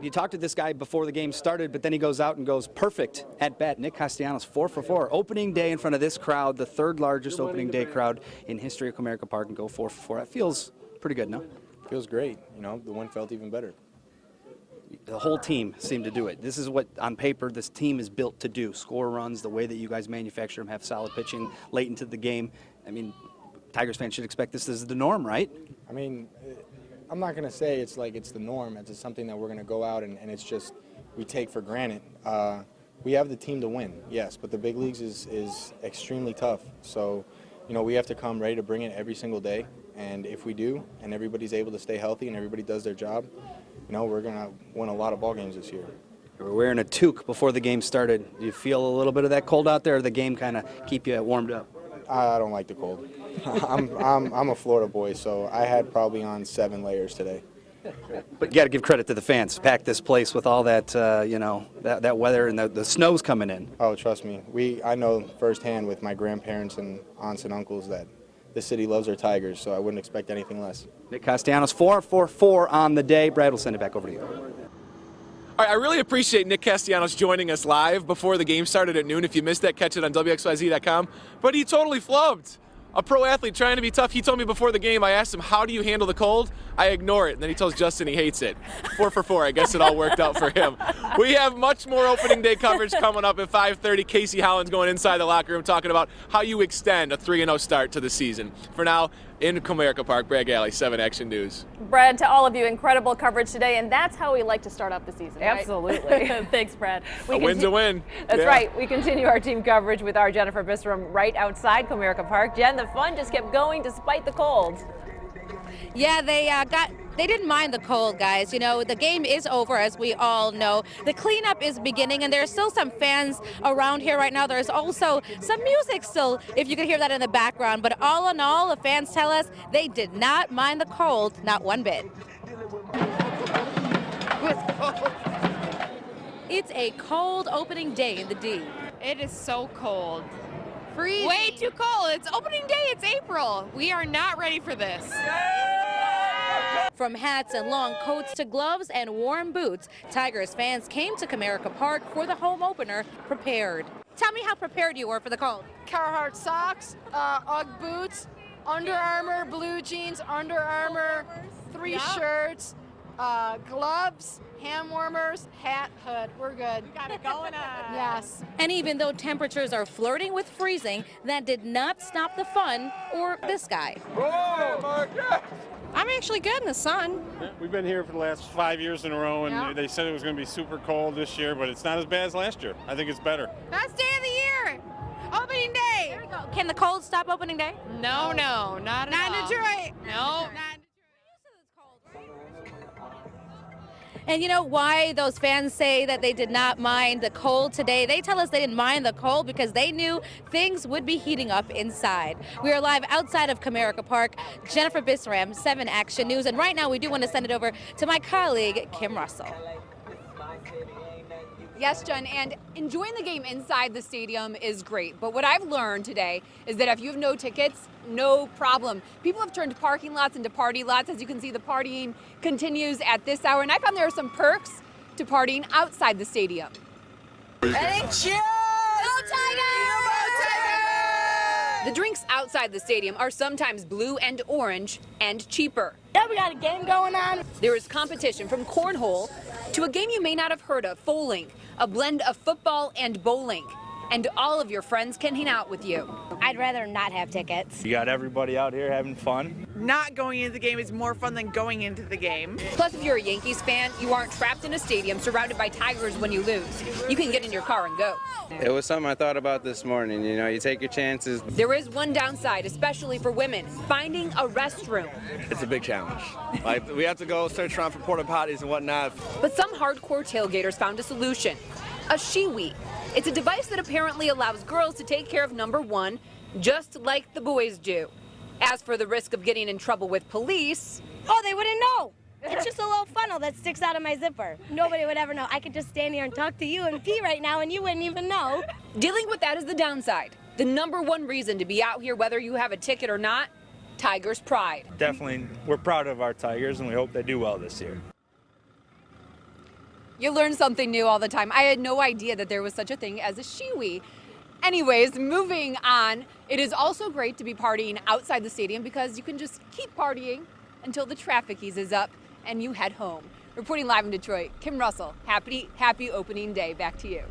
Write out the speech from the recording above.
You talked to this guy before the game started, but then he goes out and goes perfect at bat. Nick Castellanos, 4 for 4. Opening day in front of this crowd, the third largest opening day crowd in history of Comerica Park, and go 4 for 4. That feels pretty good, no? Feels great. You know, the win felt even better. The whole team seemed to do it. This is what, on paper, this team is built to do. Score runs, the way that you guys manufacture them, have solid pitching late into the game. I mean, Tigers fans should expect this as the norm, right? I mean, I'm not going to say it's like it's the norm. It's just something that we're going to go out and it's just we take for granted. We have the team to win, yes, but the big leagues is extremely tough. So, you know, we have to come ready to bring it every single day. And if we do, and everybody's able to stay healthy and everybody does their job, you know, we're going to win a lot of ball games this year. You were wearing a toque before the game started. Do you feel a little bit of that cold out there, or the game kind of keep you warmed up? I don't like the cold. I'm a Florida boy, so I had probably on 7 layers today. But you got to give credit to the fans. Pack this place with all that, you know, that weather, and the snow's coming in. Oh, trust me. I know firsthand with my grandparents and aunts and uncles that the city loves their Tigers, so I wouldn't expect anything less. Nick Castellanos, 4 for 4 on the day. Brad, will send it back over to you. All right, I really appreciate Nick Castellanos joining us live before the game started at noon. If you missed that, catch it on WXYZ.com. But he totally flubbed. A pro athlete trying to be tough. He told me before the game, I asked him, how do you handle the cold? I ignore it. And then he tells Justin he hates it. 4 for 4. I guess it all worked out for him. We have much more opening day coverage coming up at 5:30. Casey Holland's going inside the locker room talking about how you extend a 3-0 start to the season. For now, in Comerica Park, Brad Galley, 7 Action News. Brad, to all of you, incredible coverage today, and that's how we like to start off the season, right? Absolutely. Thanks, Brad. A win's a win. That's right. We continue our team coverage with our Jennifer BISRAM right outside Comerica Park. Jen, the fun just kept going despite the cold. Yeah, they didn't mind the cold, guys. You know, the game is over, as we all know. The cleanup is beginning, and there's still some fans around here right now. There's also some music still, if you could hear that in the background. But all in all, the fans tell us they did not mind the cold, not one bit. It's a cold opening day in the D. It is so cold. Freezing. Way too cold. It's opening day. It's April. We are not ready for this. From hats and long coats to gloves and warm boots, Tigers fans came to Comerica Park for the home opener prepared. Tell me how prepared you were for the cold. Carhartt socks, Ugg boots, Under Armour, blue jeans, Under Armour, 3 shirts, gloves, hand warmers, hat, hood. We're good. We got it going on. Yes. And even though temperatures are flirting with freezing, that did not stop the fun or this guy. Oh, my God. I'm actually good in the sun. We've been here for the last 5 years in a row, and they said it was going to be super cold this year, but it's not as bad as last year. I think it's better. Best day of the year. Opening day. There we go. Can the cold stop opening day? No, not at all. Not in Detroit. No. And you know why those fans say that they did not mind the cold today? They tell us they didn't mind the cold because they knew things would be heating up inside. We are live outside of Comerica Park. Jennifer BISRAM, 7 Action News. And right now we do want to send it over to my colleague, Kim Russell. Yes, Jen, and enjoying the game inside the stadium is great. But what I've learned today is that if you have no tickets, no problem. People have turned parking lots into party lots. As you can see, the partying continues at this hour. And I found there are some perks to partying outside the stadium. And cheers! Go Tigers! Go Tigers! The drinks outside the stadium are sometimes blue and orange and cheaper. Yeah, we got a game going on. There is competition from cornhole to a game you may not have heard of, bowling, a blend of football and bowling. And all of your friends can hang out with you. I'd rather not have tickets. You got everybody out here having fun. Not going into the game is more fun than going into the game. Plus, if you're a Yankees fan, you aren't trapped in a stadium surrounded by Tigers when you lose. You can get in your car and go. It was something I thought about this morning. You know, you take your chances. There is one downside, especially for women, finding a restroom. It's a big challenge. Like, we have to go search around for porta potties and whatnot. But some hardcore tailgaters found a solution, a Shiwi. It's a device that apparently allows girls to take care of number one, just like the boys do. As for the risk of getting in trouble with police... Oh, they wouldn't know. It's just a little funnel that sticks out of my zipper. Nobody would ever know. I could just stand here and talk to you and pee right now and you wouldn't even know. Dealing with that is the downside. The number one reason to be out here, whether you have a ticket or not, Tigers pride. Definitely, we're proud of our Tigers and we hope they do well this year. You learn something new all the time. I had no idea that there was such a thing as a shiwi. Anyways, moving on, it is also great to be partying outside the stadium because you can just keep partying until the traffic eases up and you head home. Reporting live in Detroit, Kim Russell, happy opening day. Back to you.